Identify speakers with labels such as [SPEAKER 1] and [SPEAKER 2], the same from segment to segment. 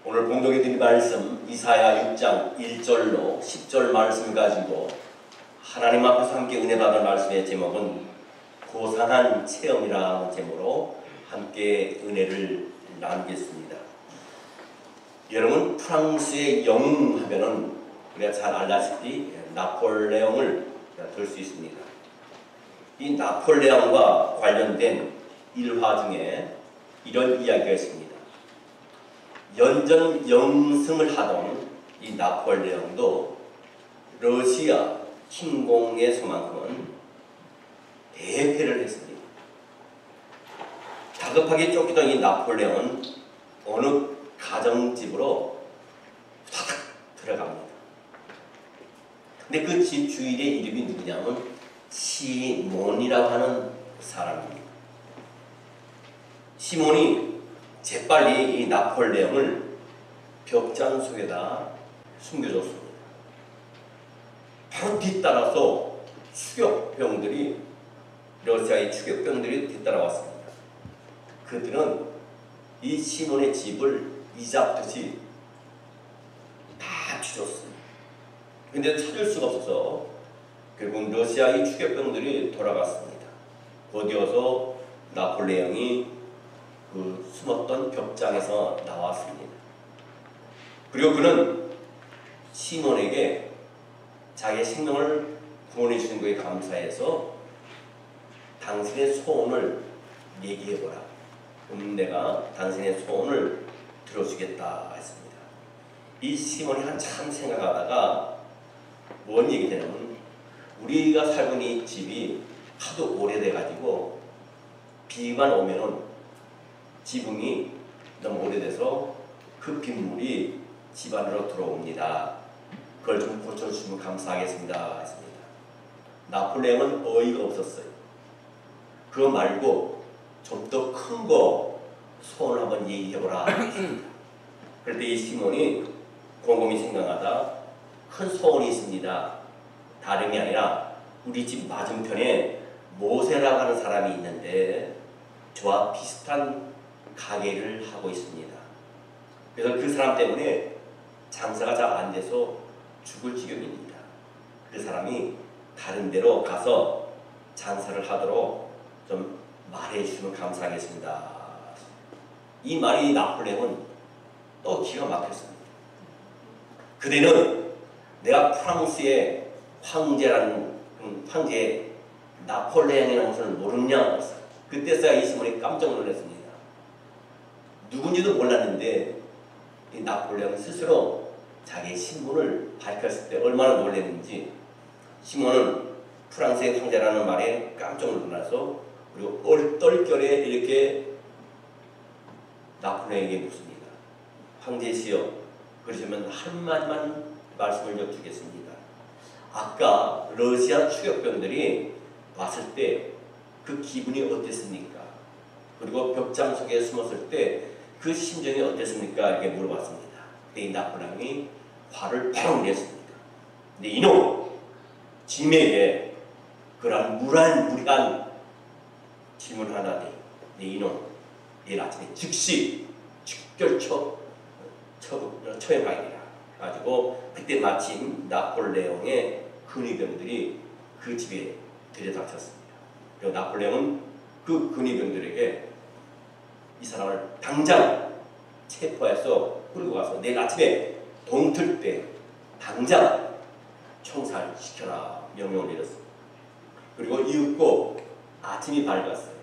[SPEAKER 1] 오늘 봉독해 드릴 말씀 이사야 6장 1절로 10절 말씀을 가지고 하나님 앞에서 함께 은혜 받은 말씀의 제목은 고상한 체험이라는 제목으로 함께 은혜를 나누겠습니다. 여러분, 프랑스의 영웅 하면은 우리가 잘 알다시피 나폴레옹을 들 수 있습니다. 이 나폴레옹과 관련된 일화 중에 이런 이야기가 있습니다. 연전 영승을 하던 이 나폴레옹도 러시아 침공에서만큼은 대패를 했습니다. 다급하게 쫓기던 이 나폴레옹은 어느 가정집으로 탁 들어갑니다. 근데 그 집 주인의 이름이 누구냐면 시몬이라고 하는 사람입니다. 시몬이 재빨리 이 나폴레옹을 벽장 속에다 숨겨줬습니다. 바로 뒤따라서 추격병들이, 러시아의 추격병들이 뒤따라왔습니다. 그들은 이 시몬의 집을 이잡듯이 다 뒤졌습니다. 근데 찾을 수가 없어서 결국 러시아의 추격병들이 돌아갔습니다. 곧이어서 나폴레옹이 그 숨었던 벽장에서 나왔습니다. 그리고 그는 시몬에게 자기의 생명을 구원해 주신 것에 감사해서 당신의 소원을 얘기해보라. 그럼 내가 당신의 소원을 들어주겠다 했습니다. 이 시몬이 한참 생각하다가 뭔 얘기 되냐면, 우리가 살고 있는 이 집이 하도 오래돼가지고 비만 오면은 지붕이 너무 오래돼서 그 빗물이 집 안으로 들어옵니다. 그걸 좀 고쳐주시면 감사하겠습니다 했습니다. 나폴레옹은 어이가 없었어요. 그거 말고 좀 더 큰 거 소원을 한번 얘기해보라 했습니다. 그런데 이 시몬이 곰곰이 생각하다 큰 소원이 있습니다. 다름이 아니라 우리 집 맞은편에 모세라고 하는 사람이 있는데 저와 비슷한 가게를 하고 있습니다. 그래서 그 사람 때문에 장사가 잘 안 돼서 죽을 지경입니다. 그 사람이 다른 데로 가서 장사를 하도록 좀 말해 주시면 감사하겠습니다. 이 말이 나폴레옹은 또 기가 막혔습니다. 그대는 내가 프랑스의 황제라는 황제 나폴레옹이라는 것을 모르느냐? 그때서야 이 시몬이 깜짝 놀랐습니다. 누군지도 몰랐는데 이 나폴레옹 스스로 자기의 신분을 밝혔을 때 얼마나 놀랐는지 시몬은 프랑스의 황제라는 말에 깜짝 놀라서 그리고 얼떨결에 이렇게 나폴레옹에게 묻습니다. 황제시여, 그러시면 한마디만 말씀을 여쭙겠습니다. 아까 러시아 추격병들이 왔을 때 그 기분이 어땠습니까? 그리고 벽장 속에 숨었을 때 그 심정이 어땠습니까? 이렇게 물어봤습니다. 그때 이 나폴레옹이 화를 팍 냈습니다. 근데 이놈! 짐에게 그런 무리한 질문 하나니, 이놈 내일 아침에 즉시 즉결 처형하리라. 가지고 그때 마침 나폴레옹의 근위병들이 그 집에 들여닥쳤습니다. 그리고 나폴레옹은 그 근위병들에게 이 사람을 당장 체포해서 끌고 가서 내일 아침에 동틀 때 당장 총살시켜라 명령을 내렸습니다. 그리고 이윽고 아침이 밝았어요.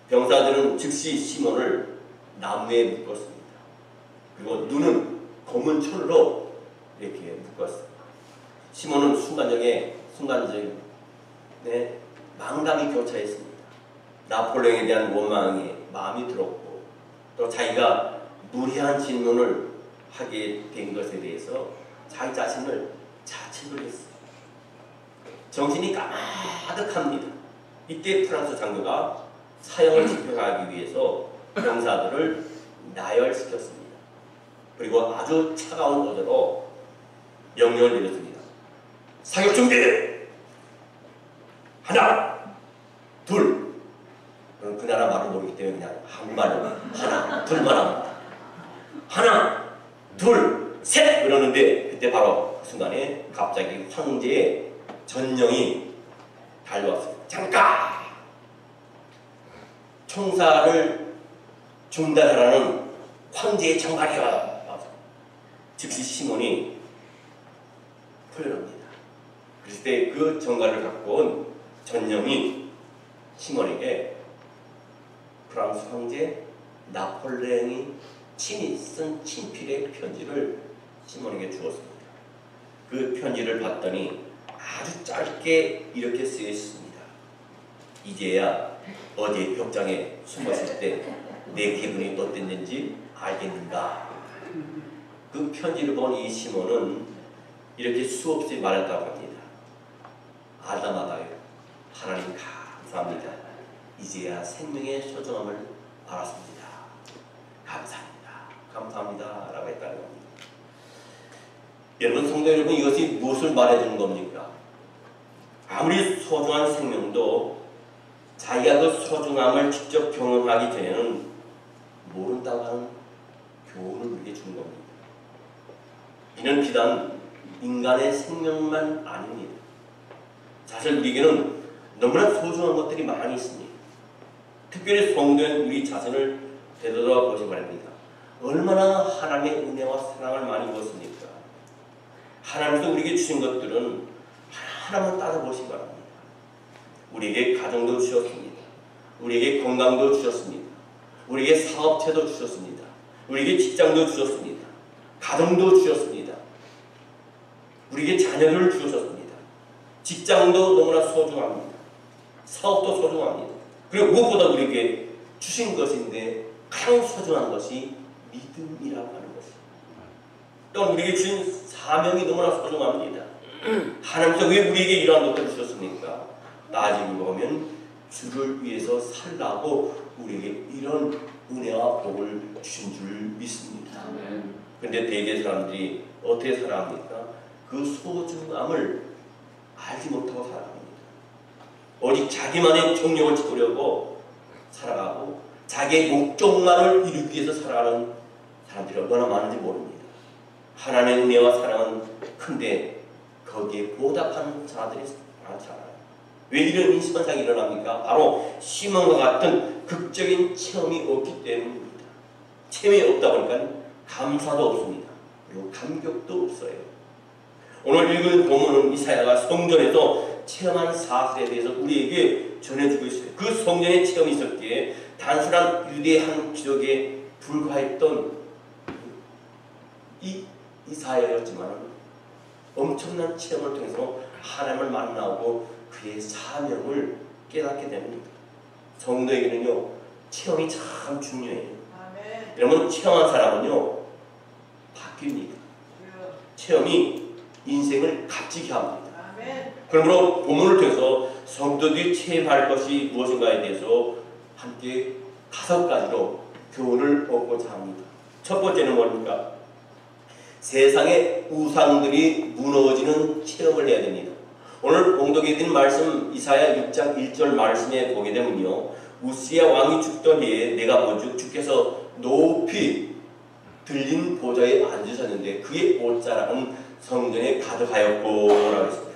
[SPEAKER 1] 병사들은 즉시 시몬을 나무에 묶었습니다. 그리고 눈은 검은 철로 이렇게 묶었습니다. 시몬은 순간적인 망감이 교차했습니다. 나폴레옹에 대한 원망에 마음이 들었고 또 자기가 무리한 질문을 하게 된 것에 대해서 자기 자신을 자책을 했어요. 정신이 까마득합니다. 이때 프랑스 장교가 사형을 집행하기 위해서 병사들을 나열시켰습니다. 그리고 아주 차가운 어조로 명령을 내렸습니다. 사격 준비! 하나! 둘! 그 나라 말을 모르기 때문에 그냥 한국말로 하나, 둘만 합니다. 하나, 둘, 셋! 이러는데 그때 바로 그 순간에 갑자기 황제의 전령이 달려왔어요. 잠깐! 총사를 중단하라는 황제의 정발이야. 즉시 시몬이 풀려납니다. 그랬을 때 그 정갈을 갖고 온 전령이 시몬에게 프랑스 황제 나폴레옹이 친히 쓴 친필의 편지를 시몬에게 주었습니다. 그 편지를 봤더니 아주 짧게 이렇게 쓰여 있습니다. 이제야 어제 벽장에 숨었을 때 내 기분이 어땠는지 알겠는가. 그 편지를 본 이 시몬은 이렇게 수없이 말했다고 합니다. 아담아다요, 하나님 감사합니다. 이제야 생명의 소중함을 알았습니다. 감사합니다. 감사합니다. 라고 했다는 겁니다. 여러분, 성도 여러분, 이것이 무엇을 말해주는 겁니까? 아무리 소중한 생명도 자기가 그 소중함을 직접 경험하기 전에는 모른다고 하는 교훈을 우리에게 주는 겁니다. 이는 비단 인간의 생명만 아닙니다. 사실 우리에게는 너무나 소중한 것들이 많이 있습니다. 특별히 성도인 우리 자신을 되돌아 보시 바랍니다. 얼마나 하나님의 은혜와 사랑을 많이 입었습니까? 하나님께서 우리에게 주신 것들은 하나만 따져보시기 바랍니다. 우리에게 가정도 주셨습니다. 우리에게 건강도 주셨습니다. 우리에게 사업체도 주셨습니다. 우리에게 직장도 주셨습니다. 가정도 주셨습니다. 우리에게 자녀를 주셨습니다. 직장도 너무나 소중합니다. 사업도 소중합니다. 그리고 무엇보다 우리에게 주신 것인데 가장 소중한 것이 믿음이라고 하는 것입니다. 또한 우리에게 주신 사명이 너무나 소중합니다. 하나님께서 왜 우리에게 이러한 것들을 주셨습니까? 따지고 보면 주를 위해서 살라고 우리에게 이런 은혜와 복을 주신 줄 믿습니다. 그런데 대개 사람들이 어떻게 살아갑니까? 그 소중함을 알지 못하고 살아갑니다. 오직 자기만의 정욕을 채우려고 살아가고 자기의 목적만을 이루기 위해서 살아가는 사람들이 얼마나 많은지 모릅니다. 하나님의 은혜와 사랑은 큰데 거기에 보답하는 자들이 많잖아요. 왜 이런 인식현상이 일어납니까? 바로 시몬과 같은 극적인 체험이 없기 때문입니다. 체험이 없다 보니까 감사도 없습니다. 그리고 감격도 없어요. 오늘 읽은 본문은 이사야가 성전에서 체험한 사실에 대해서 우리에게 전해주고 있어요. 그 성전의 체험이 있었기에 단순한 유대의 한 기록에 불과했던 이사야였지만 엄청난 체험을 통해서 하나님을 만나고 그의 사명을 깨닫게 됩니다. 성도에게는요, 체험이 참 중요해요. 아멘. 여러분, 체험한 사람은요 바뀝니다. 체험이 인생을 값지게 합니다. 아멘. 그러므로 본문을 통해서 성도들이 체험할 것이 무엇인가에 대해서 함께 5가지로 교훈을 얻고자 합니다. 첫 번째는 뭡니까? 세상의 우상들이 무너지는 체험을 해야 됩니다. 오늘 봉독해 드린 말씀 이사야 6장 1절 말씀에 보게 되면요, 우시야 왕이 죽던 해에 내가 보즉 주께서 높이 들린 보좌에 앉으셨는데 그의 옷자락은 성전에 가득하였고 라고 했습니다.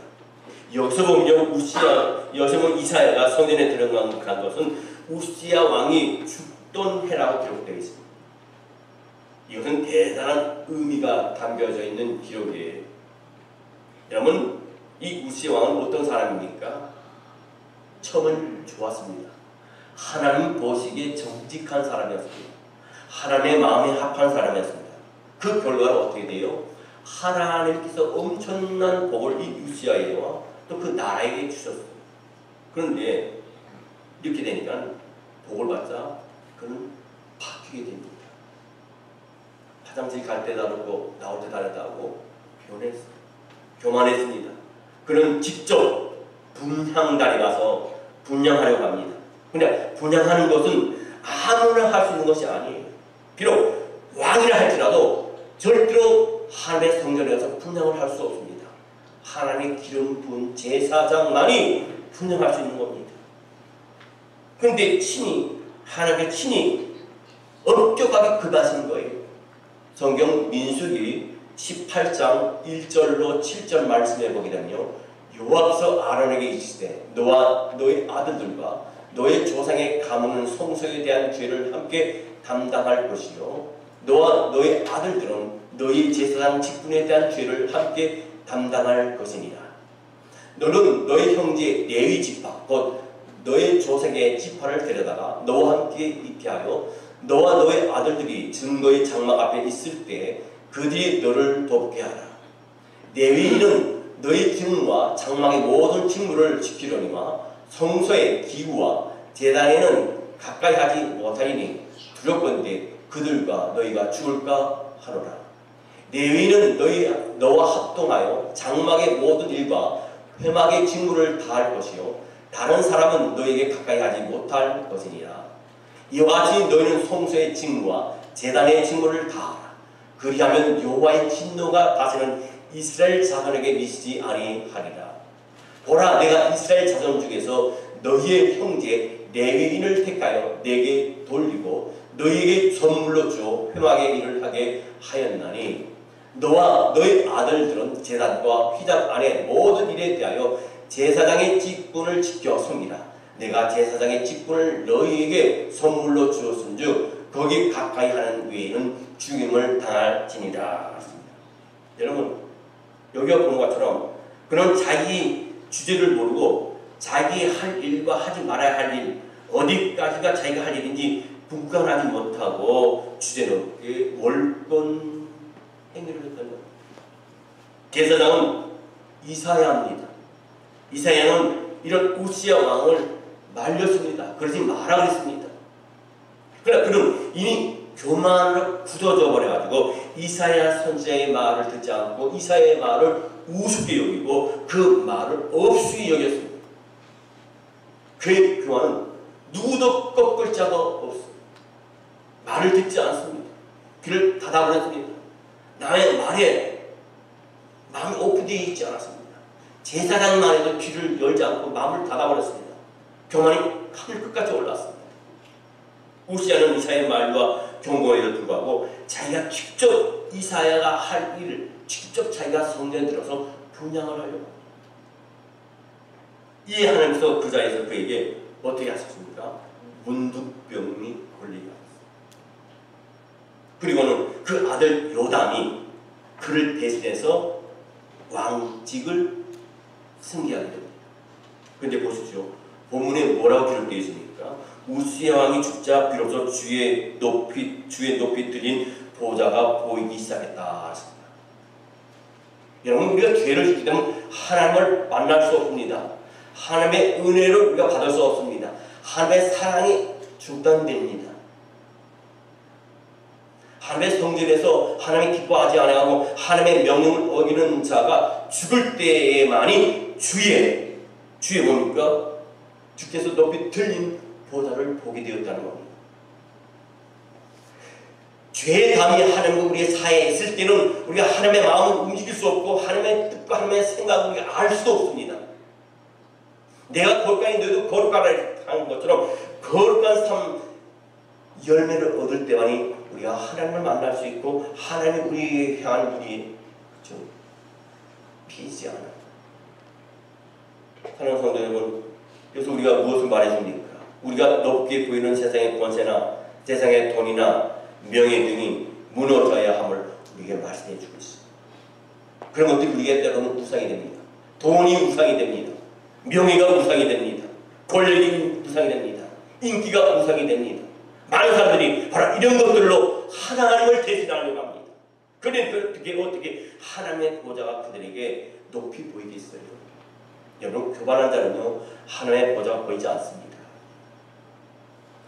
[SPEAKER 1] 여기서 보면요, 여기서 보면 이사야가 성전에 들어간 것은 우시야 왕이 죽던 해라고 기록되어 있습니다. 이것은 대단한 의미가 담겨져 있는 기록이에요. 여러분, 이 우시야 왕은 어떤 사람입니까? 처음은 좋았습니다. 하나님 보시기에 정직한 사람이었습니다. 하나님의 마음에 합한 사람이었습니다. 그 결과로 어떻게 돼요? 하나님께서 엄청난 복을 이 우시야에와 또 그 나라에게 주셨어요. 그런데 이렇게 되니까 복을 받자 그는 바뀌게 됩니다. 화장실 갈 때 다르고 나올 때 다르다고 교만했습니다. 그는 직접 분향단에 가서 분향하려고 합니다. 근데 분향하는 것은 아무나 할 수 있는 것이 아니에요. 비록 왕이라 할지라도 절대로 하나님의 성전에 가서 분향을 할 수 없습니다. 하나님의 기름 부은 제사장만이 분향할 수 있는 겁니다. 그런데 하나님의 친히 엄격하게 금하신 거예요. 성경 민수기 18장 1절로 7절 말씀해 보게 되면요, 여호와께서 아론에게 이르시되 너와 너의 아들들과 너의 조상의 가문은 성소에 대한 죄를 함께 담당할 것이요 너와 너의 아들들은 너희 제사장 직분에 대한 죄를 함께 담당할 것이니라. 너는 너의 형제 레위 지파 곧 너의 조상의 지파를 데려다가 너와 함께 있게 하여 너와 너의 아들들이 증거의 장막 앞에 있을 때 그들이 너를 돕게 하라. 레위인은 너의 증과 장막의 모든 직무를 지키려니와 성소의 기구와 제단에는 가까이 하지 못하리니 두렵건대 그들과 너희가 죽을까 하노라. 레위인은 너와 합동하여 장막의 모든 일과 회막의 직무를 다할 것이요 다른 사람은 너에게 가까이 하지 못할 것이니라. 이와 같이 너희는 성소의 직무와 제단의 직무를 다하라. 그리하면 여호와의 진노가 다시는 이스라엘 자손에게 미치지 아니하리라. 보라, 내가 이스라엘 자손 중에서 너희의 형제 레위인을 택하여 내게 돌리고 너희에게 선물로 주어 회막의 일을 하게 하였나니 너와 너희 아들들은 제단과 휘장 안의 모든 일에 대하여 제사장의 직분을 지켜 섬기라. 내가 제사장의 직분을 너희에게 선물로 주었은즉 거기 가까이 하는 외에는 죽임을 당할지니라. 여러분, 여기가 보는 것처럼 그는 자기 주제를 모르고 자기 할 일과 하지 말아야 할 일, 어디까지가 자기가 할 일인지 분간하지 못하고 주제넘게 월권 행위를 했다는 겁니다. 제사장은 이사야입니다. 이사야는 이런 우시야 왕을 말렸습니다. 그러지 마라 그랬습니다. 그러나 그는 이미 교만으로 굳어져 버려가지고 이사야 선지자의 말을 듣지 않고 이사야의 말을 우습게 여기고 그 말을 없이 여겼습니다. 그의 교만은 누구도 꺾을 자가 없습니다. 말을 듣지 않습니다. 귀를 닫아버렸습니다. 남의 말에 마음이 오픈되어 있지 않았습니다. 제사장 말에도 귀를 열지 않고 마음을 닫아버렸습니다. 교만이 하늘 끝까지 올랐습니다. 우시야는 이사야의 말과 경고에도 불구하고 자기가 직접 이사야가 할 일을 직접 자기가 성전에 들어서 분양을 하려고 합니다. 이 하나님께서 그 자리에서 그에게 어떻게 하셨습니까? 문둥병이 걸리게 하셨습니다. 그리고는 그 아들 요담이 그를 대신해서 왕직을 승계하게 됩니다. 그런데 보십시오. 본문에 뭐라고 기록되어 있습니까? 우시야 왕이 죽자 비로소 주의 높이 들린 보좌가 보이기 시작했다 하십니다. 여러분, 우리가 죄를 짓게 되면 하나님을 만날 수 없습니다. 하나님의 은혜를 우리가 받을 수 없습니다. 하나님의 사랑이 중단됩니다. 하나님의 성전에서 하나님이 기뻐하지 아니하고 하나님의 명령을 어기는 자가 죽을 때에만이 주의 뭡니까? 주께서 높이 들린 보좌를 보게 되었다는 겁니다. 죄의 담이 하나님과 우리의 사이에 있을 때는 우리가 하나님의 마음을 움직일 수 없고 하나님의 뜻과 하나님의 생각을 우리가 알 수도 없습니다. 내가 거룩하니 너희도 거룩하라 하는 것처럼 거룩한 삶 열매를 얻을 때만이 우리가 하나님을 만날 수 있고 하나님이 우리에 향한 우리의 좀 피지 않아요. 사랑하는 성도 여러분, 그래서 우리가 무엇을 말해줍니까? 우리가 높게 보이는 세상의 권세나 세상의 돈이나 명예 등이 무너져야 함을 우리에게 말씀해 주고 있습니다. 그런 것들이 우리에게 때로는 우상이 됩니다. 돈이 우상이 됩니다. 명예가 우상이 됩니다. 권력이 우상이 됩니다. 인기가 우상이 됩니다. 많은 사람들이 바로 이런 것들로 하나님을 대신하려고 합니다. 그런데 어떻게 하나님의 보좌가 그들에게 높이 보이겠어요? 여러분, 교만한 자는요 하나님의 보좌가 보이지 않습니다.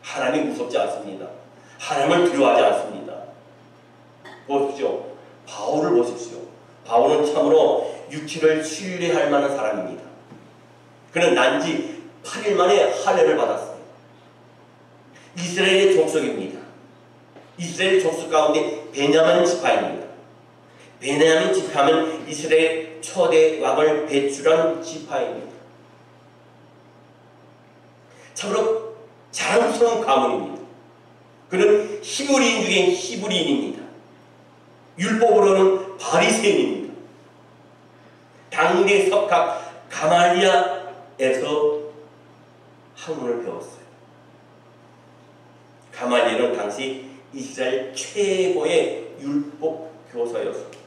[SPEAKER 1] 하나님이 무섭지 않습니다. 하나님을 두려워하지 않습니다. 보십시오. 바울을 보십시오. 바울은 참으로 육체를 신뢰할 만한 사람입니다. 그는 난지 8일 만에 할례를 받았어요. 이스라엘의 족속입니다. 이스라엘 족속 가운데 베냐민 지파입니다. 베냐민 지파는 이스라엘 초대 왕을 배출한 지파입니다. 참으로 자랑스러운 가문입니다. 그는 히브리인 중에 히브리인입니다. 율법으로는 바리새인입니다. 당대 석학 가말리아에서 학문을 배웠어요. 가말리아는 당시 이스라엘 최고의 율법 교사였습니다.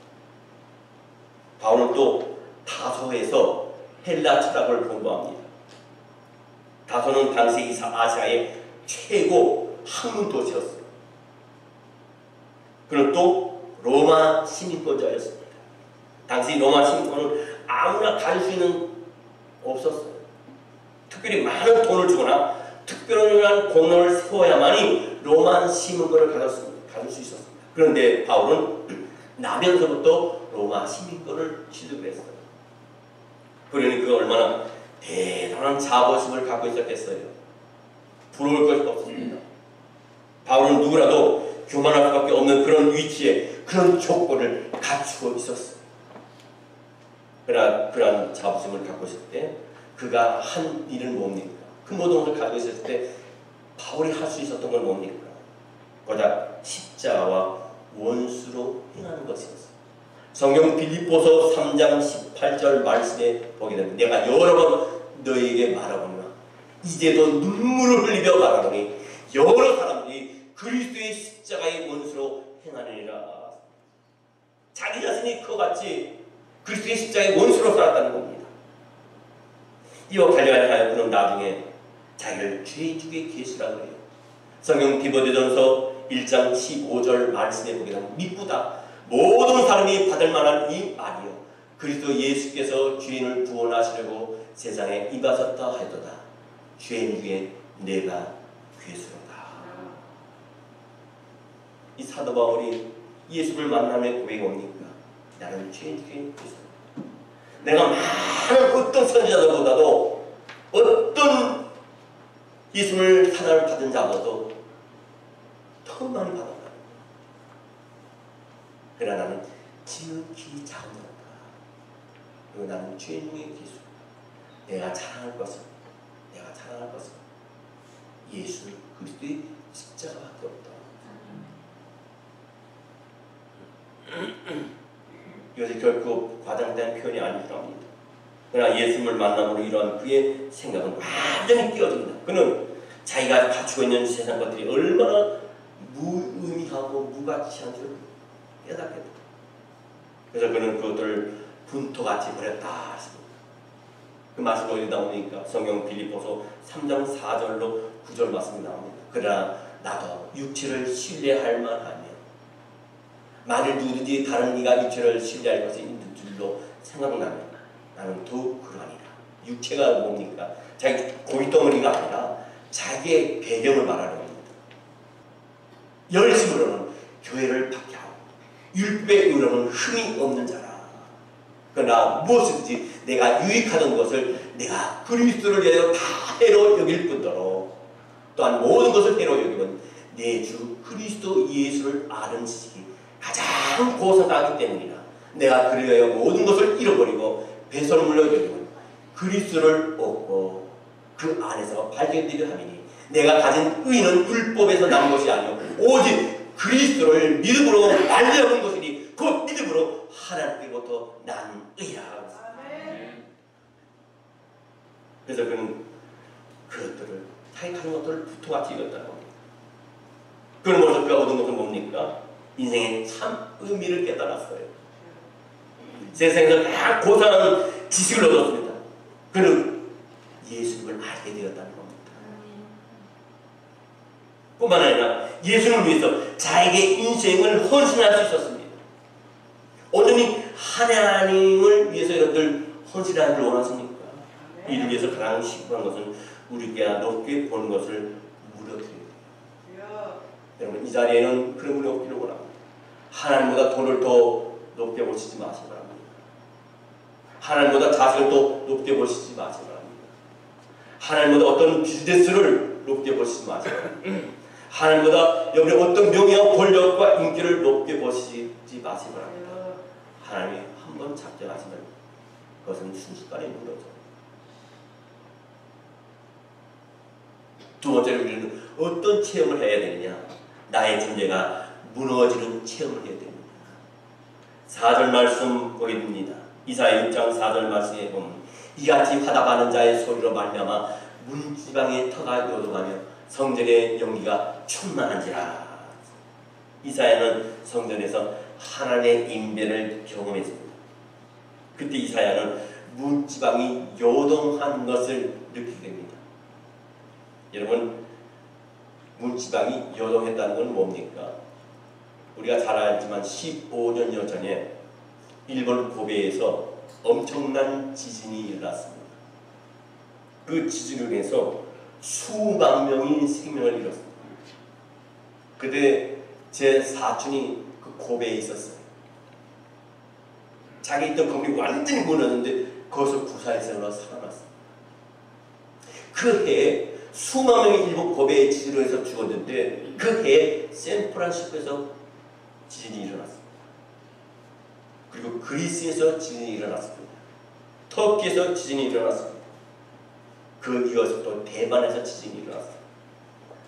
[SPEAKER 1] 바울은 또 다소에서 헬라 철학을 공부합니다. 다소는 당시 아시아의 최고 학문 도시였어요. 그는 또 로마 시민권자였습니다. 당시 로마 시민권은 아무나 가질 수 있는 없었어요. 특별히 많은 돈을 주거나 특별한 공로를 세워야만이 로마 시민권을 가질 수 있었습니다. 그런데 바울은 나면서부터 로마 시민권을 취득을 했어요. 그러니 그 얼마나 대단한 자부심을 갖고 있었겠어요. 부러울 것이 없습니다. 바울은 누구라도 교만할 수밖에 없는 그런 위치에 그런 조건을 갖추고 있었어요. 그러나 그러한 자부심을 갖고 있을 때 그가 한 일은 뭡니까? 그 모든 것을 가지고 있었을 때 바울이 할 수 있었던 건 뭡니까? 고작 십자가와 원수로 행하는 것이었어요. 성경 빌립보서 3장 18절 말씀에 보게 되면 내가 여러 번 너희에게 말하거니와 이제도 눈물을 흘리며 말하노니 여러 사람들이 그리스도의 십자가의 원수로 행하느니라. 자기 자신이 그같이 그리스도의 십자가의 원수로 살았다는 겁니다. 이와 관련하여 그는 나중에 자기를 죄주의 계시라고 해요. 성경 디모데전서 1장 15절 말씀에 보게 되면 미쁘다 모든 사람이 받을 만한 이 말이요 그리스도 예수께서 죄인을 구원하시려고 세상에 임하셨다 하였도다. 죄인 중에 내가 괴수로다. 이 사도 바울이 예수를 만남의 고백이 뭡니까? 나는 죄인 중에 괴수로다. 내가 많은 어떤 선지자들보다도 어떤 예수를 사랑을 받은 자보다도 더 많이 받았다. 그러나 나는 지극히 작은 자다. 그리고 나는 죄인 중에 괴수. 내가 자랑할 것은 예수 그리스도의 십자가밖에 없다. 이것이 결코 과장된 표현이 아니기도 합니다. 그러나 예수님을 만남으로 이러한 그의 생각은 완전히 깨어집니다. 그는 자기가 갖추고 있는 세상 것들이 얼마나 무의미하고 무가치한지를 깨닫게 됩니다. 그래서 그는 그것들을 분토같이 버렸다 하십니다. 그 말씀이 어디 나오니까 성경 빌립보서 3장 4절로 9절 말씀이 나옵니다. 그러나 나도 육체를 신뢰할 만하며 만일 누구든지 다른 이가 육체를 신뢰할 것이 있는 줄로 생각나면 나는 더욱 그러하니라. 육체가 뭡니까? 자기 고깃덩어리가 아니라 자기의 배경을 말하는 겁니다. 열심으로는 교회를 박해하고 율법에 의로는 흠이 없는 자라. 그러나 무엇이든지 내가 유익하던 것을 내가 그리스도를 위하여 다 해로 여길 뿐더러 또한 모든 것을 해로 여기면 내 주 그리스도 예수를 아는 지식이 가장 고상하기 때문이라. 내가 그를 위하여 모든 것을 잃어버리고 배설물로 여기면 그리스도를 얻고 그 안에서 발견되려 함이니 내가 가진 의는 율법에서 난 것이 아니오 오직 그리스도를 믿음으로 알려는 것이니 그 믿음으로 하나님께로부터 난 의라. 그래서 그는 그것들을 자기 가진 것들을 부토같이 이겼다는 겁니다. 그런 것을 그가 얻은 것은 뭡니까? 인생의 참 의미를 깨달았어요. 세상에서 가장 고상한 지식을 얻었습니다. 그는 예수님을 알게 되었다는 겁니다. 뿐만 아니라 예수님을 위해서 자기의 인생을 헌신할 수 있었습니다. 온전히 하나님을 위해서 여러분들 헌신하기를 원하십니까? 이를 위해서 가장 시급한 것은 우리께 높게 보는 것을 무너뜨려야 돼요. 여러분 이 자리에는 그런 분이 없기를 원합니다. 하나님보다 돈을 더 높게 보시지 마시기 바랍니다. 하나님보다 자식을 더 높게 보시지 마시기 바랍니다. 하나님보다 어떤 비즈니스를 높게 보시지 마시기 바랍니다. 하나님보다 여러분의 어떤 명예와 권력과 인기를 높게 보시지 마시기 바랍니다. 하나님이 한번 작정하시면 그것은 순식간에 무너져요. 두 번째로 우리는 어떤 체험을 해야 되느냐? 나의 존재가 무너지는 체험을 해야 됩니다. 4절 말씀 보게 됩니다. 이사야 6장 4절 말씀에 보면 이같이 화답하는 자의 소리로 말미암아 문지방의 터가 요동하며 성전의 연기가 충만한지라. 이사야는 성전에서 하나님의 임재를 경험했습니다. 그때 이사야는 문지방이 요동한 것을 느끼게 됩니다. 여러분, 문지방이 요동했다는 건 뭡니까? 우리가 잘 알지만 15년여 전에 일본 고베에서 엄청난 지진이 일어났습니다. 그 지진으로 인해서 수만 명이 생명을 잃었습니다. 그때 제 사촌이 그 고베에 있었어요. 자기 있던 건물이 완전히 무너졌는데 거기서 구사해서 살아났습니다. 그 해에 수만 명이 일본 고베에 지진으로 해서 죽었는데 그 해에 샌프란시스코에서 지진이 일어났습니다. 그리고 그리스에서 지진이 일어났습니다. 터키에서 지진이 일어났습니다. 그 이어서 또 대만에서 지진이 일어났습니다.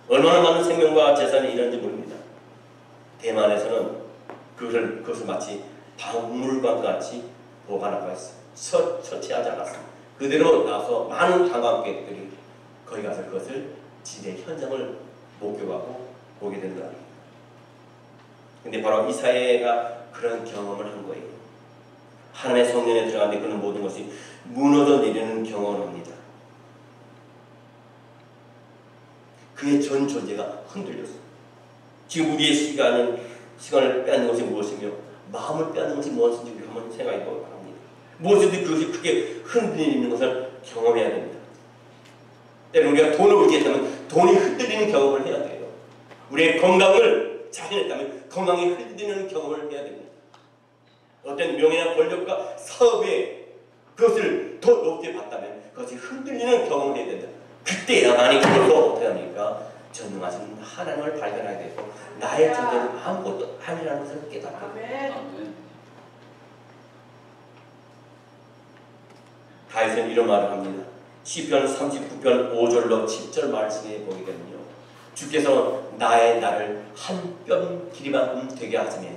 [SPEAKER 1] 얼마나 많은 생명과 재산이 일어났는지 모릅니다. 대만에서는 그것을 마치 박물관 같이 보관하고 있어요. 처치하지 않았습니다. 그대로 나서 많은 관광객들이 거기 가서 그것을 지진의 현장을 목격하고 보게 된다. 근데 바로 이사야가 그런 경험을 한 거예요. 하나님의 성전에 들어가는데 그런 모든 것이 무너져 내리는 경험을 합니다. 그의 전 존재가 흔들렸어요. 지금 우리의 시간을 빼앗는 것이 무엇이며 마음을 빼앗는 것이 무엇인지 우리 한번 생각해 보기 바랍니다. 무엇이든 그것이 크게 흔들리는 것을 경험해야 됩니다. 때로는 우리가 돈을 의지했다면 돈이 흔들리는 경험을 해야 돼요. 우리의 건강을 자신했다면 건강이 흔들리는 경험을 해야 됩니다. 어떤 명예나 권력과 사업에 그것을 더 높게 봤다면 그것이 흔들리는 경험을 해야 된다. 그때야만이 그것도 어떻게 합니까? 전능하신 하나님을 발견하게 되고 나의 존재는 아무것도 아니라는 것을 깨닫게 됩니다. 다윗은 이런 말을 합니다. 시편 39편 5절로 10절 말씀에 보게 되면요, 주께서 나를 한 뼘 길이만큼 되게 하시며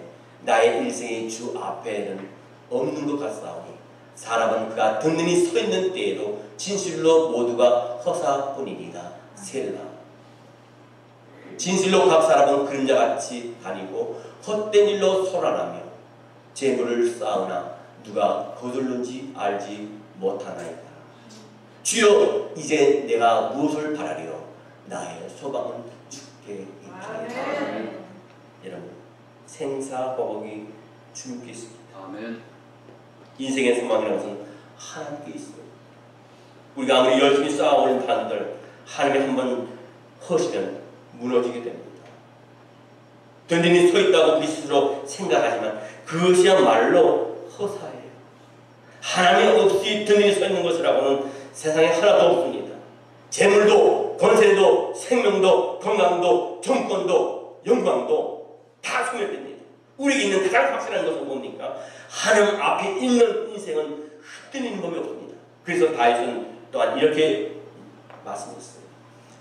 [SPEAKER 1] 나의 일생이 주 앞에는 없는 것 같사오니 사람은 그가 든든히 서 있는 때에도 진실로 모두가 허사뿐이니라. 셀라. 진실로 각 사람은 그림자같이 다니고 헛된 일로 소란하며 재물을 쌓으나 누가 거둘는지 알지 못하나이다. 주여, 이제 내가 무엇을 바라리요? 나의 소망은 주께 있나이다. 여러분, 생사화복이 주님께 있습니다. 아멘. 인생의 소망이라는 것은 하나님께 있어요. 우리가 아무리 열심히 쌓아오는 단들 하나님이 한번 허시면 무너지게 됩니다. 든든히 서 있다고 우리 스스로 생각하지만 그것이야말로 허사예요. 하나님 없이 든든히 서 있는 것이라고는 세상에 하나도 없습니다. 재물도, 권세도, 생명도, 건강도, 정권도, 영광도 다 소멸됩니다. 우리에게 있는 가장 확실한 것은 뭡니까? 하나님 앞에 있는 인생은 흔들리는 법이 없습니다. 그래서 다윗은 또한 이렇게 말씀했어요.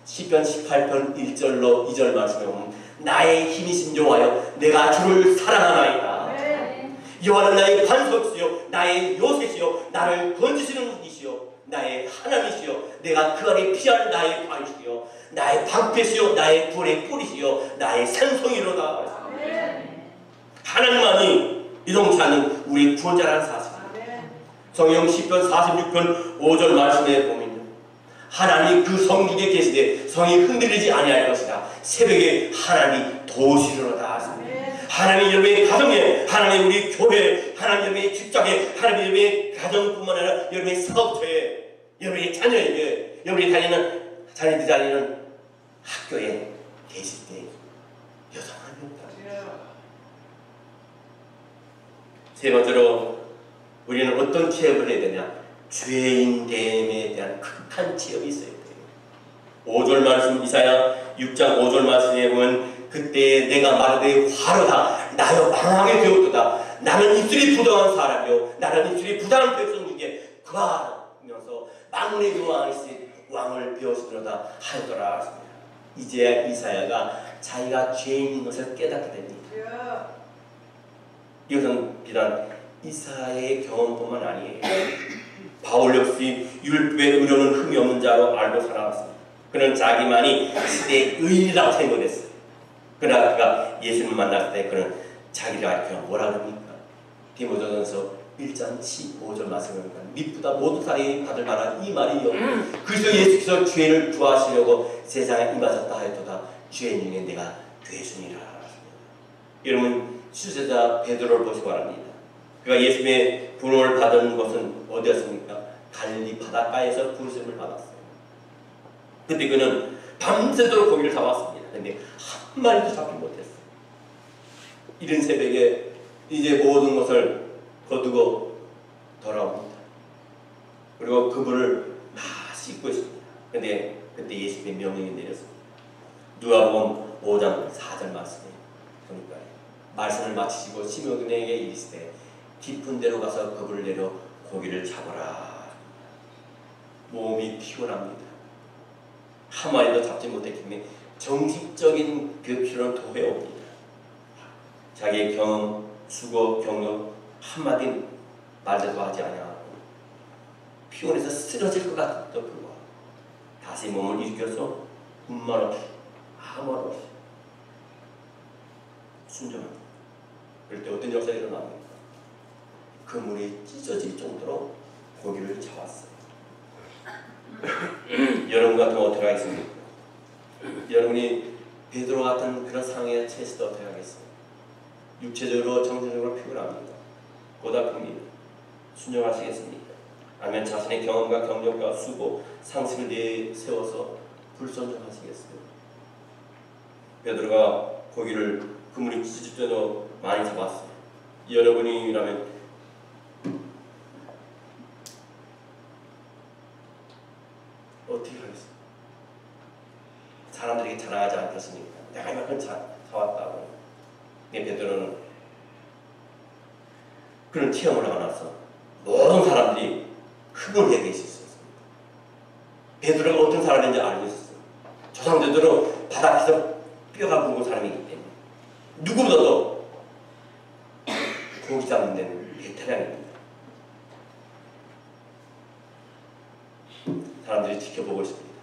[SPEAKER 1] 시편 18편 1절로 2절 말씀에 보면 나의 힘이신 여호와여, 내가 주를 사랑하나이다. 여호와는 나의 반석이시요 나의 요새시요 나를 건지시는 이시요 나의 하나님이시요 내가 그 안에 피할 나의 관시요 나의 방패시요 나의 불의 뿌리시요 나의 산성이로다. 하나님만이 이동치 않는 우리 구원자라는 사실입니다. 성경 시편 46편 5절 말씀에 보면요, 하나님 그 성중에 계시되 성이 흔들리지 아니할 것이다. 새벽에 하나님이 도우시리로다 하십니다. 하나님 여러분의 가정에, 하나님 우리 교회, 하나님 여러분의 직장에, 하나님 여러분의 가정뿐만 아니라 여러분의 사업처에, 여러분의 자녀에게, 여러분이 자녀들이 다니는 학교에 계실 때 여성합니다. 세 번째로 우리는 어떤 취업을 해야 되냐? 죄인됨에 대한 극한 취업이 있어야 돼요. 5절 말씀, 이사야 6장 5절 말씀에 보면 그때 내가 말하되 화로다 나여 망하게 되었도다. 나는 입술이 부당한 사람이요 나는 입술이 부당한 백성 중에 그하면서 만군의 여호와 왕을 배우시도다 하였더라 하십니다. 이제 이사야가 자기가 죄인인 것을 깨닫게 됩니다. 이것은 비단 이사야의 경험뿐만 아니에요. 바울 역시 율법의 의로는 흠이 없는 자로 알고 살아왔습니다. 그는 자기만이 시대의 의인이라고 생각했어요. 그러나 그가 예수님을 만났을 때 그는 자기를 가리켜 뭐라 그럽니까? 디모데전서 1장 15절 말씀입니다. 미쁘다 모든 사람이 받을 만한 이 말이요. 그리스도 예수께서 죄를 구하시려고 세상에 임하셨다 하였도다. 죄인 중에 내가 되주니라. 여러분 수제자 베드로를 보시기 바랍니다. 그가 예수님의 부름을 받은 것은 어디였습니까? 갈릴리 바닷가에서 부르심을 받았어요. 그때 그는 밤새도록 고기를 잡았습니다. 그런데 한 마리도 잡지 못했어요. 이른 새벽에 이제 모든 것을 거두고 돌아옵니다. 그리고 그물을 다 씻고 있습니다. 그런데 그때 예수님의 명령이 내렸습니다. 누가복음 5장 4절 말씀이에요. 그러니까 말씀을 마치시고 시몬에게 이르시되 깊은 데로 가서 그물을 내려 고기를 잡아라. 몸이 피곤합니다. 한 마리도 잡지 못했기 때문에 정신적인 그 피로는 도해옵니다. 자기의 경험, 수고, 경력 한마디 말대로 하지 아니하고 피곤해서 쓰러질 것 같아도 불구하고 다시 몸을 일으켜서 군말 없이 아무 말 없이 순종합니다. 그럴 때 어떤 역사가 일어납니까? 그물이 찢어질 정도로 고기를 잡았어요. 여러분 같으면 어떻게 하겠습니까? 여러분이 베드로 같은 그런 상황에 처했을 때 어떻게 하겠어요? 육체적으로 정신적으로 피곤합니다. 고달픕니다. 순종하시겠습니까? 아니면 자신의 경험과 경력과 수고, 상식을 내세워서 불순종하시겠어요? 베드로가 고기를 그물이 찢어질 정도로 많이 잡았어요. 여러분이라면 어떻게 하겠어요? 사람들에게 자랑하지 않겠습니까? 내가 이만큼 잡았다고. 베드로는 그런 체험을 하고 나서 모든 사람들이 흠을 내게 있었습니다. 베드로가 어떤 사람인지 알고 있었어요. 조상들도 바닥에서 뼈가 굵은 사람이기 때문에 누구보다도 고기 잡는 데는 베테랑입니다. 사람들이 지켜보고 있습니다.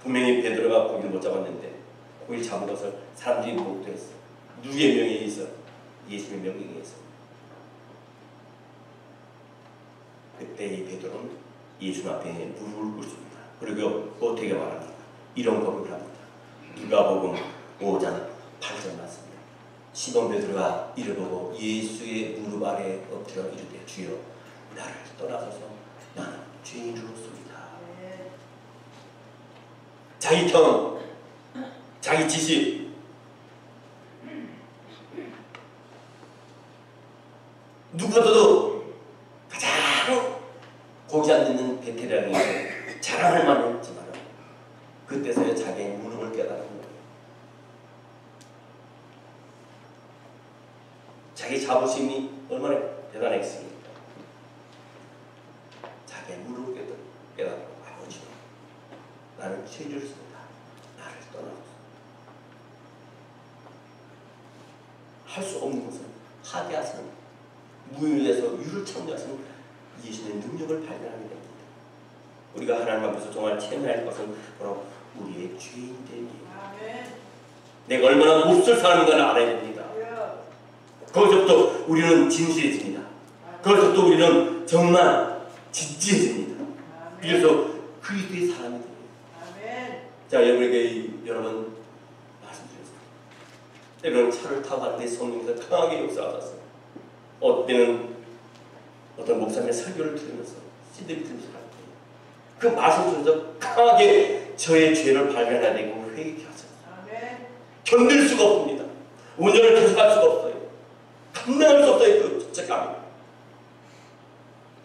[SPEAKER 1] 분명히 베드로가 고기를 못 잡았는데 고기 잡은 것을 사람들이 목도했어요. 누구의 명령에 의해서? 예수님의 명령에 의해서. 그때 이 베드로는 예수님 앞에 무릎을 꿇습니다. 그리고 어떻게 말합니까? 이런 고백을 합니다. 누가복음 5장 8절 말씀입니다. 시몬 베드로가 이를 보고 예수의 무릎 아래 엎드려 이르되 주여 나를 떠나소서 나는 죄인으로소이다. 자기 경험, 자기 지식, 누구보다도 가장 고기 잡는 베테랑이 자랑할 만했지만 그때서야 자기의 무능을 깨달은 거예요. 자기 자부심이 얼마나 대단했습니까? 자기의 무능을 깨달은 아버지, 나는 죄를 씁니다. 나를 떠나소서. 할 수 없는 것은 하대하시는 무유에서 유를 창조하시는 예수님의 능력을 발견하게 됩니다. 우리가 하나님 앞에서 정말 체험할 것은 바로 우리의 죄인됨이에요. 내가 얼마나 몹쓸 사람인가를 알아야 됩니다. 거기서부터 우리는 진실해집니다. 거기서부터 우리는 정말 진지해집니다. 그래서 그리스도의 사람이 됩니다. 자, 여러분에게 여러분 말씀드렸습니다. 여러분 차를 타고 가는데 성령께서 강하게 역사하셨어요. 어때는 어떤 목사님의 설교를 들으면서 시들이 들으면서 그 말씀 속에서 강하게 저의 죄를 발견해야 되고 회개케 하셨어요. 견딜 수가 없습니다. 운전을 계속할 수가 없어요. 감당할 수 없어요. 그 죄감이.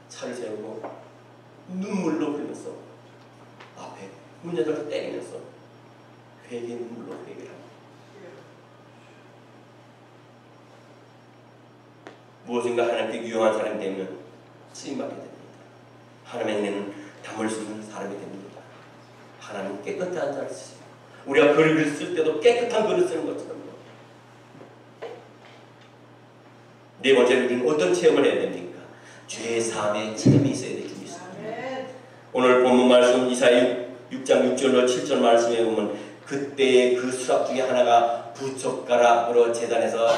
[SPEAKER 1] 차를 세우고 눈물로 흘려서 앞에 문제들을 때리면서 회개 눈물로 회개를 합니다. 무엇인가 하나님께 유용한 사람이 되면 쓰임받게 됩니다. 하나님의 은혜는 담을 수 있는 사람이 됩니다. 하나님 깨끗한 자를 쓰세요. 우리가 그릇을 쓸 때도 깨끗한 그릇 쓰는 것처럼요. 네 번째로 우리는 어떤 체험을 해야 됩니까? 죄 사함의 체험이 있어야 될 줄 믿습니다. 오늘 본문 말씀 이사야 6장 6절로 7절 말씀에 보면 그때 그 수락 중에 하나가 부젓가락으로 제단에서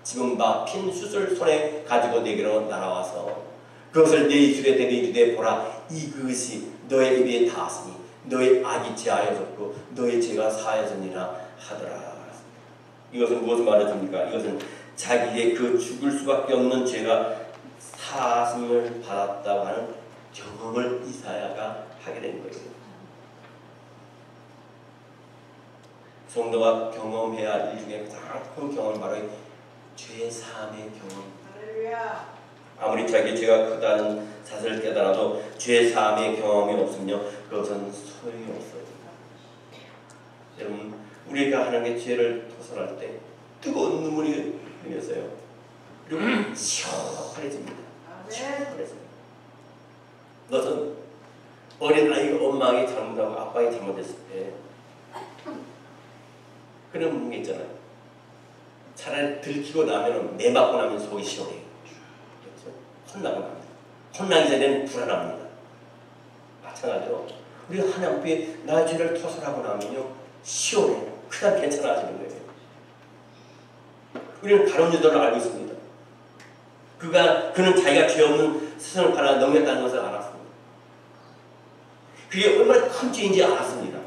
[SPEAKER 1] 집은 바 핀 숯을 손에 가지고 내게로 날아와서 그것을 내 입술에 대며 이르되 보라 이것이 너의 입에 닿았으니 너의 악이 제하여졌고 너의 죄가 사하여졌니라 하더라. 이것은 무엇을 말해줍니까? 이것은 자기의 그 죽을 수밖에 없는 죄가 사함을 받았다고 하는 경험을 이사야가 하게 된 거예요. 성도가 경험해야 할 일 중에 가장 큰 경험은 바로 죄 사함의 경험. 아무리 자기 죄가 크다는 사실을 깨달아도 죄 사함의 경험이 없으면 그것은 소용이 없어요. 여러분, 우리가 하나님의 죄를 토설할 때 뜨거운 눈물이 흘려서요. 그리고 시원해집니다. 시원해집니다. 그것은 어린 아이가 엄마에게 잘못하고 아빠에게 잘못했을 때 그런 부분이 있잖아요. 차라리 들키고 나면 매 맞고 나면 속이 시원해요. 그렇죠? 혼나고 납니다. 혼나기 전에는 불안합니다. 마찬가지로 우리가 하나님 앞에 나의 죄를 토설하고 나면요 시원해요. 그냥 괜찮아지는 거예요. 우리는 가룟 유다를 알고 있습니다. 그는 자기가 죄 없는 스승을 팔아 넘겼다는 것을 알았습니다. 그게 얼마나 큰 죄인지 알았습니다.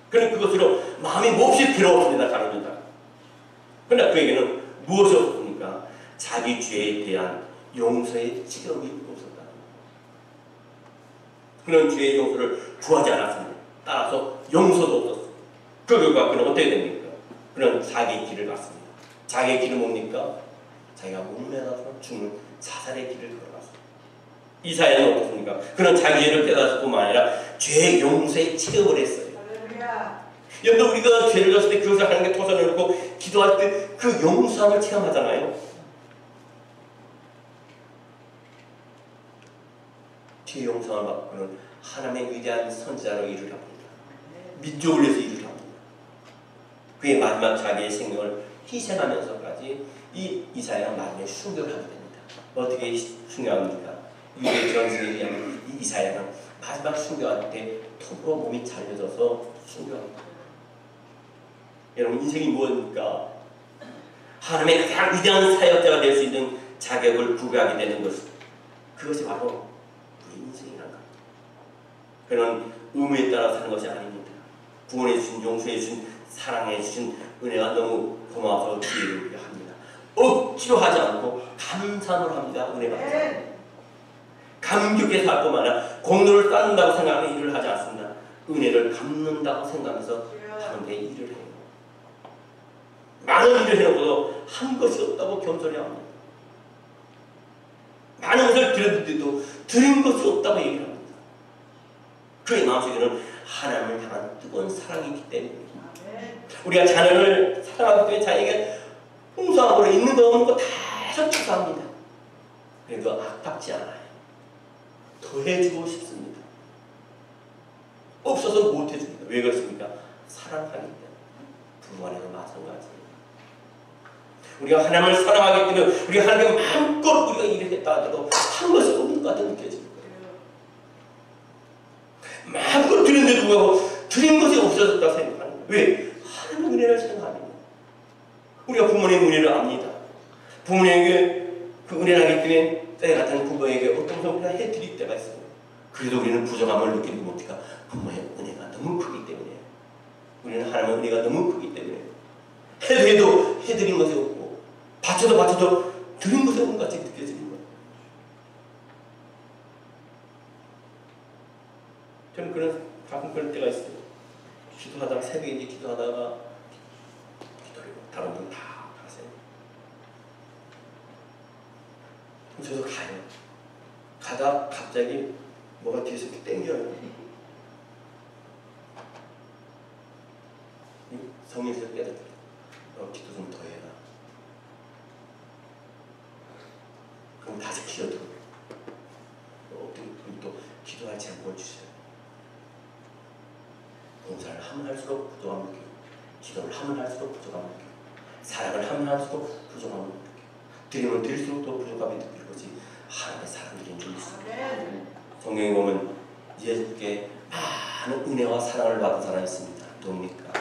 [SPEAKER 1] 그는 그것으로 마음이 몹시 괴로웠습니다. 가룟 유다. 그러나 그에게는 무엇이 없습니까? 자기 죄에 대한 용서의 지경이 없었다. 그는 죄의 용서를 구하지 않았습니다. 따라서 용서도 없었습니다. 그 결과 그는 어떻게 됩니까? 그는 자기의 길을 갔습니다. 자기의 길은 뭡니까? 자기가 목매어서 죽는 자살의 길을 걸어갔습니다. 이사야는 어떻습니까? 그는 자기 죄를 깨달을 뿐만 아니라 죄의 용서에 체험을 했어요. 여러분 우리가 죄를 졌을 때 그것을 하나님께 토설해놓고 기도할 때 그 용서함을 체험하잖아요. 죄 용서함을 받고는 하나님의 위대한 선지자로 일을 합니다. 민족을 위해서 일을 합니다. 그의 마지막 자기의 생명을 희생하면서까지 이 이사야는 마지막에 순교를 하게 됩니다. 어떻게 순교합니까? 유대 전승에 의하면 이 이사야는 마지막 순교할 때 톱으로 몸이 잘려져서 순교합니다. 여러분 인생이 무엇입니까? 하나님의 가장 위대한 사역자가 될 수 있는 자격을 구가하게 되는 것, 그것이 바로 우리 인생이라는 겁니다. 그는 의무에 따라 사는 것이 아닙니다. 구원해 주신, 용서해 주신, 사랑해 주신 은혜가 너무 고마워서 기회를 합니다. 억지로 하지 않고 감사함을 합니다. 은혜 받습니다. 감격해서 할 뿐만 아니라 공로를 쌓는다고 생각하면 일을 하지 않습니다. 은혜를 갚는다고 생각하면서 하는 데 일을 해요. 많은 일을 해놓고도 한 것이 없다고 겸손히 합니다. 많은 것을 드렸는데도 드린 것이 없다고 얘기를 합니다. 그의 마음속에는 하나님을 향한 뜨거운 사랑이 있기 때문입니다. 우리가 자녀를 사랑하기 때문에 자녀에게 홍수함으로 있는 거 없는 거 다 추수합니다. 그래도 악답지 않아요. 더 해주고 싶습니다. 없어서 못 해줍니다. 왜 그렇습니까? 사랑하기 때문에. 부부 안에도 마찬가지예요. 우리가 하나님을 사랑하기 때문에 우리가 하나님께 마음껏 우리가 일을 했다 하더라도 한 것이 없는 것 같아 느껴질 거예요. 마음껏 드렸는데도 불구하고 드린 것이 없어졌다고 생각하는 거예요. 왜? 하나님의 은혜를 생각합니다. 우리가 부모님의 은혜를 압니다. 부모님에게 그 은혜를 하기 때문에 때 같은 부모에게 어떤 것을 우리가 해드릴 때가 있어요. 그래도 우리는 부정함을 느끼는 겁니까? 부모의 은혜가 너무 크기 때문에. 우리는 하나님의 은혜가 너무 크기 때문에 해도 해드린 것이 없고 바쳐도 드린 것이 없는 것 같이 느껴지는 거예요. 저는 가끔 그런 때가 있어요. 기도하다가 새벽에 이제 기도하다가 기도를 다른 분 다 가세요. 저도 가요. 가다 갑자기 뭐가 뒤에서 이렇게 땡겨요. 성령께서 깨닫더라고요. 기도 좀 더 해라. 그럼 다시 기도도 어떻게 또 기도할 제목을 주셔요. 봉사를 하면 할수록 부족함을 느껴요. 기도를 하면 할수록 부족함을 느껴요. 사랑을 하면 할수록 부족함을 느껴요. 드리면 드릴수록 더 부족함이 느낄 것이 하나님의 사람들인 줄 믿습니다. 성경에 보면 예수께 많은 은혜와 사랑을 받은 사람이 있습니다. 누굽니까?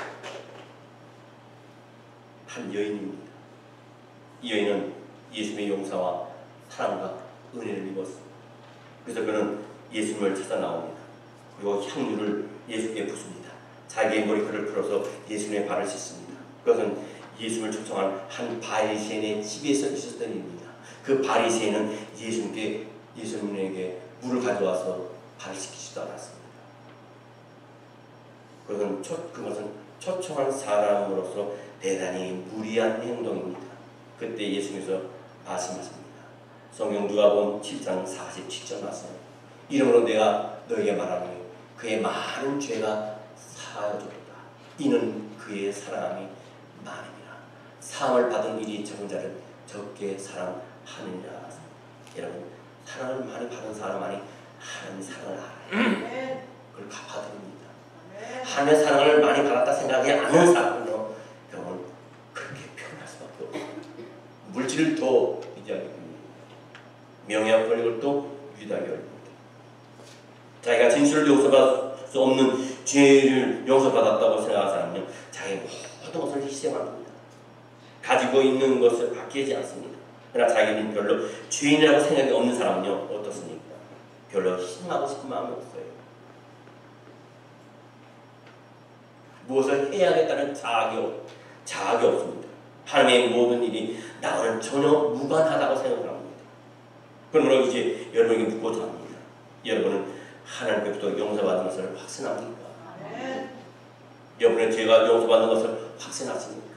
[SPEAKER 1] 한 여인입니다. 이 여인은 예수님의 용서와 사랑과 은혜를 입었습니다. 그래서 그는 예수님을 찾아 나옵니다. 그리고 향유를 예수께 붓습니다. 자기의 머리카락을 풀어서 예수님의 발을 씻습니다. 그것은 예수님을 초청한 한 바리새인의 집에서 있었던 일입니다. 그 바리새인은 예수님에게 물을 가져와서 발을 씻기지도 않았습니다. 그것은 초청한 사람으로서 대단히 무리한 행동입니다. 그때 예수님께서 말씀하십니다. 성경 누가복음 7장 47절 말씀. 이러므로 내가 너에게 말하노니 그의 많은 죄가 사하여졌다. 이는 그의 사랑함이 많으니라. 사함을 받은 일이 적은 자를 적게 사랑하느니라. 여러분, 사랑을 많이 받은 사람만이 하나님 사랑을 알아요. 그걸 갚아드립니다. 하나님의 사랑을 많이 받았다 생각하지 않는 사람은요, 여러분 그렇게 표현할 수밖에 없어요. 물질을 더 위대하게 여깁니다. 명예와 권력을 또 위대하게 여깁니다. 자기가 진실을 용서받을 수 없는 죄를 용서받았다고 생각하는 사람은요, 자기 모든 것을 희생합니다. 가지고 있는 것을 아끼지 않습니다. 그러나 자기는 별로 죄인이라고 생각이 없는 사람은요, 어떻습니까? 별로 희생하고 싶은 마음이 없어요. 무엇을 해야겠다는 자학이 없습니다. 하나님의 모든 일이 나와는 전혀 무관하다고 생각합니다. 그러므로 이제 여러분에게 묻고자 합니다. 여러분은 하나님께부터 용서받은 것을 확신합니까? 여러분의 죄가 용서받는 것을 확신하십니까?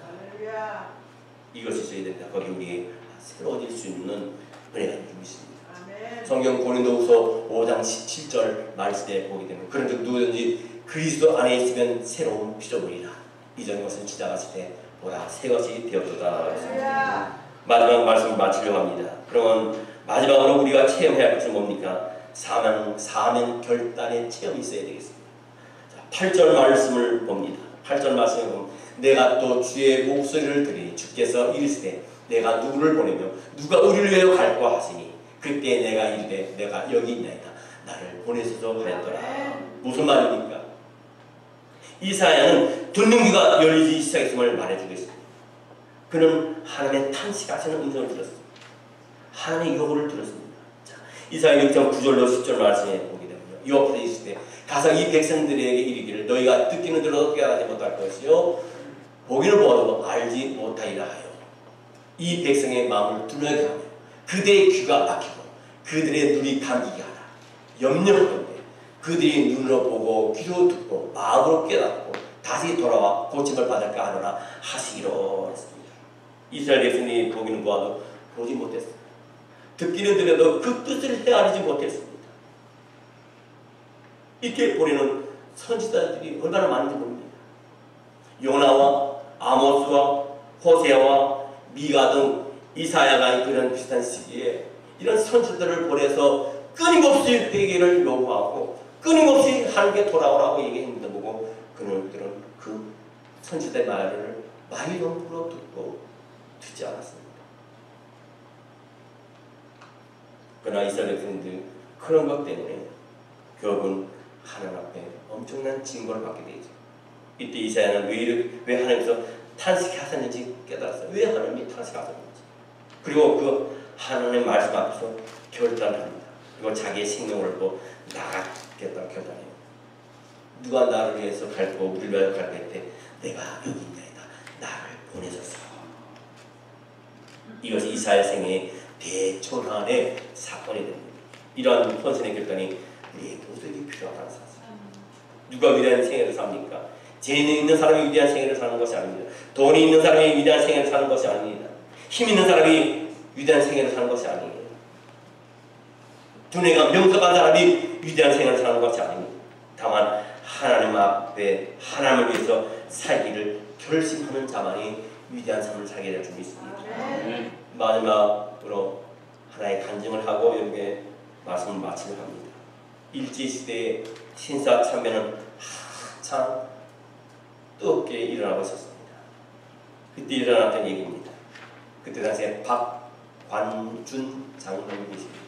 [SPEAKER 1] 이것이 있어야 된다. 거기 우리에게 새로워질 수 있는 은혜가 있습니다. 성경 고린도후서 5장 17절 말씀에 보게 되면 그런즉 누구든지 그리스도 안에 있으면 새로운 피조물이라. 이전 것은 지나갔을 때 보라 새 것이 되었도다. 마지막 말씀을 마치려고 합니다. 그러면 마지막으로 우리가 체험해야 할 것은 뭡니까? 사명 결단의 체험이 있어야 되겠습니다. 자, 8절 말씀을 봅니다. 8절 말씀에 보면 내가 또 주의 목소리를 들으니 주께서 이르시되 내가 누구를 보내며 누가 우리를 위하여 갈까 하시니 그때 내가 이르되 내가 여기 있나이다. 나를 보내소서 하였더라. 무슨 말입니까? 이사야는 듣는 귀가 열리기 시작했음을 말해주겠습니다. 그는 하나님의 탄식하시는 음성을 들었습니다. 하나님의 요구를 들었습니다. 자, 이사야 6장 9절로 10절 말씀에 보게 되면요. 여호와께서 이르시되 가서 이 백성들에게 이르기를 너희가 듣기는 들어도 깨닫지 못할 것이요 보기는 보아도 알지 못하리라 하여 이 백성의 마음을 둔하게 하며 그들의 귀가 막히고 그들의 눈이 감기게 하라. 염려하건대 그들이 눈으로 보고 귀로 듣고 마음으로 깨닫고 다시 돌아와 고침을 받을까 하노라 하시기로 했습니다. 이스라엘 백성이 보기는 보아도 보지 못했습니다. 듣기는 들어도 그 뜻을 헤아리지 못했습니다. 이렇게 보내는 선지자들이 얼마나 많은지 모릅니다. 요나와 아모스와 호세아와 미가 등 이사야가 이런 비슷한 시기에 이런 선지자들을 보내서 끊임없이 회개를 요구하고 끊임없이 하나님께 돌아오라고 얘기했는데 보고 그들은 그 선지자의 말을 마이용으로 듣고 듣지 않았습니다. 그러나 이스라엘 백성들이 그런 것 때문에 결국은 하나님 앞에 엄청난 징벌을 받게 되죠. 이때 이사야는 왜 하나님께서 탄식하셨는지 깨달았어요. 왜 하나님이 탄식하셨는지. 그리고 그 하나님의 말씀 앞에서 결단합니다. 그리고 자기의 생명을 또 나가겠다고 결단해요. 누가 나를 위해서 갈 거고 우리를 위하여 갈 때 내가 여기 있나이다. 나를 보내소서. 이것이 이사야 생애의 대천환의 사건이 됩니다. 이러한 헌신의 결단이 우리의 모두에게 필요하다는 사실. 누가 위대한 생애를 삽니까? 재능 있는 사람이 위대한 생애를 사는 것이 아닙니다. 돈이 있는 사람이 위대한 생애를 사는 것이 아닙니다. 힘 있는 사람이 위대한 생애를 사는 것이 아니에요. 두뇌가 명석한 사람이 위대한 생애를 사는 것이 아닙니다. 다만 하나님 앞에 하나님을 위해서 살기를 결심하는 자만이 위대한 삶을 살게 될 줄 믿습니다. 마지막으로 하나의 간증을 하고 여기에 말씀을 마치려 합니다. 일제시대의 신사참배는 한참 뜨겁게 일어나고 있었습니다. 그때 일어났던 얘기입니다. 그때 당시에 박관준 장로님이 계십니다.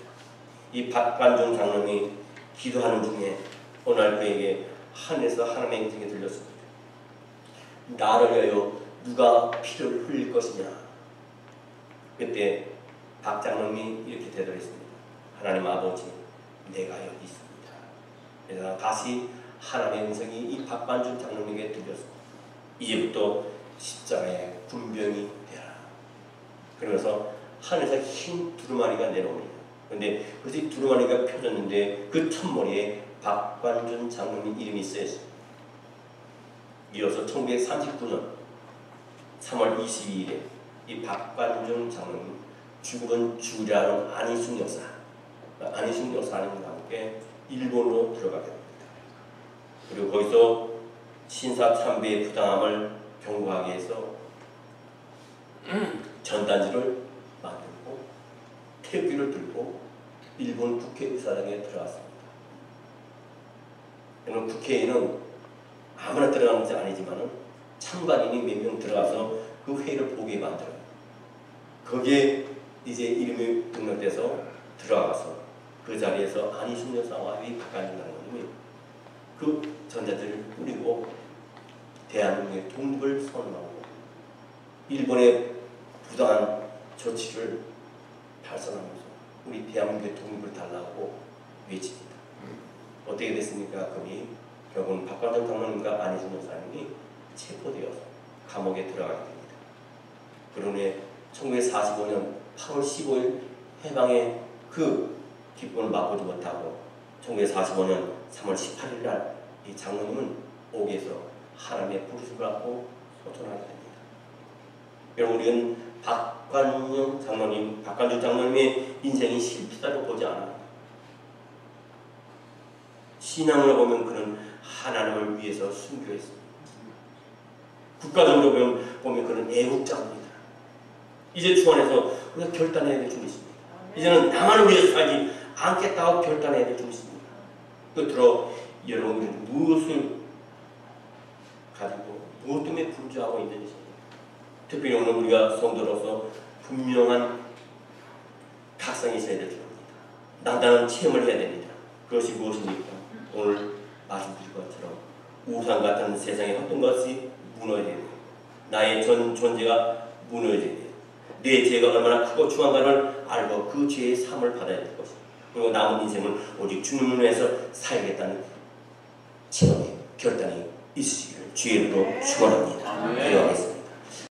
[SPEAKER 1] 이 박관준 장로님이 기도하는 중에 어느 날 그에게 하늘에서 하나님의 음성이 들렸습니다. 나를 위하여 누가 피를 흘릴 것이냐. 그때 박 장로님이 이렇게 대답했습니다. 하나님 아버지, 내가 여기 있습니다. 그래서 다시 하나님의 음성이 이 박관준 장로님에게 들렸습니다. 이제부터 십자가의 군병이 되라. 그러면서 하늘에서 흰 두루마리가 내려옵니다. 그런데 그것이 두루마리가 펴졌는데 그 첫머리에 박관준 장로님 이름이 쓰였습니다. 이어서 1939년 3월 22일에 이 박관준 장로님 죽으면 죽으라는 안희숙 여사님과 함께 일본으로 들어가게 됩니다. 그리고 거기서 신사 참배의 부당함을 경고하기 위해서 전단지를 만들고 태극기를 들고 일본 국회의사당에 들어갔습니다. 그러면 국회에는 아무나 들어가는 것이 아니지만 참관인이 몇 명 들어가서 그 회의를 보게 만들어요. 거기에 이제 이름이 등록돼서 들어가서 그 자리에서 안희숙 여사와 이 박관준 장로님이 그 전자들을 뿌리고 대한민국의 독립을 선언하고 일본의 부당한 조치를 발선하면서 우리 대한민국의 독립을 달라고 외칩니다. 어떻게 됐습니까? 그분이 결국은 박관준 장로님과 안희숙 여사님이 체포되어서 감옥에 들어가게 됩니다. 그런 후에 1945년 8월 15일 해방의 그 기쁨을 맛보지 못하고 1945년 3월 18일 날 이 장로님은 옥에서 하나님의 부르심을 받고 소천하게 됩니다. 여러분, 우리는 박관준 장로님의 인생이 실패다고 보지 않아요. 신앙으로 보면 그는 하나님을 위해서 순교했습니다. 국가적으로 보면 그는 애국자입니다. 이제 주안에서 우리가 결단해야 될 줄이 있습니다. 이제는 나만을 위해서 살지 않겠다고 결단해야 될 줄이 있습니다. 끝으로 여러분들이 무엇을 가지고 무엇 때문에 분주하고 있는지, 특별히 오늘 우리가 성도로서 분명한 각성이 있어야 될 줄 압니다. 남다른 체험을 해야 됩니다. 그것이 무엇입니까? 오늘 말씀드린 것처럼 우상 같은 세상의 어떤 것이 무너져야 돼요. 나의 전 존재가 무너져야 돼요. 내 죄가 얼마나 크고 중한가를 알고 그 죄의 삶을 받아야 될 것이고, 그리고 남은 인생을 오직 주님을 위해서 살겠다는 체험의 결단이 있으시기를 주의 이름으로 축원합니다. 기도하겠습니다.